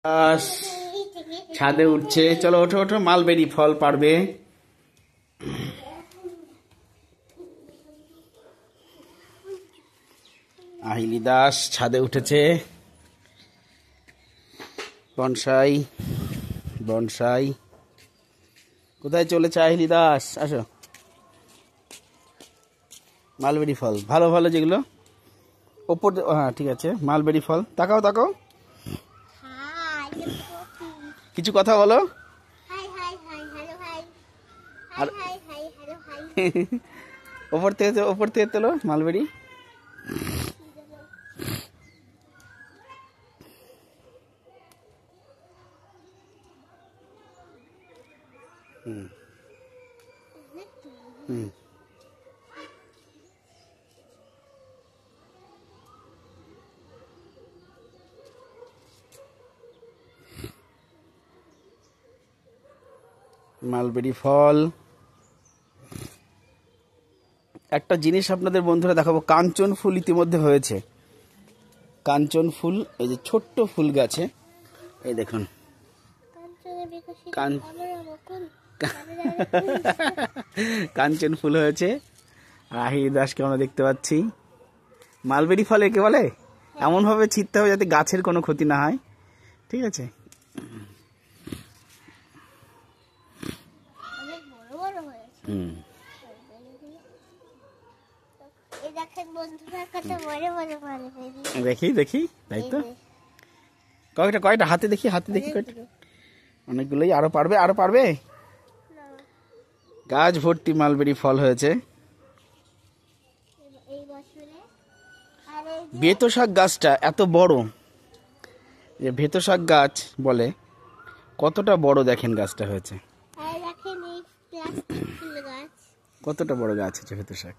আস ছাদে উঠছে, চলো ওঠো ওঠো, মালবেরি ফল পারবে। আহিলি দাস ছাদে উঠেছে। বনসাই বনসাই কোথায় চলেছে আহিলি দাস? আসো। মালবেরি ফল ভালো ভালো যেগুলো ওপর, হ্যাঁ ঠিক আছে, মালবেরি ফল। তাকাও তাকাও, কিছু কথা বলো। ওপর থেকে তোলো মালবেরি। মালবেরি ফল। একটা জিনিস আপনাদের বন্ধুরা দেখাবো, কাঞ্চন ফুল ইতিমধ্যে হয়েছে। কাঞ্চন ফুল, এই যে ছোট্ট ফুল গাছে, এই দেখুন কাঞ্চন ফুল হয়েছে। আহির দাসকে আমরা দেখতে পাচ্ছি। মালবেরি ফল একে বলে, এমন ভাবে ছিঁড়তে হবে যাতে গাছের কোনো ক্ষতি না হয়, ঠিক আছে। দেখি দেখি, তাই তো, কয়টা কয়টা হাতে দেখি, হাতে দেখি কয়টা। অনেকগুলোই, আরো পারবে, আরো পারবে। গাছ ভর্তি মালবেরি ফল হয়েছে। বেতো শাক গাছটা এত বড়, যে বেতো শাক গাছ বলে, কতটা বড় দেখেন গাছটা হয়েছে, কতটা বড় গাছ আছে বেতো শাক।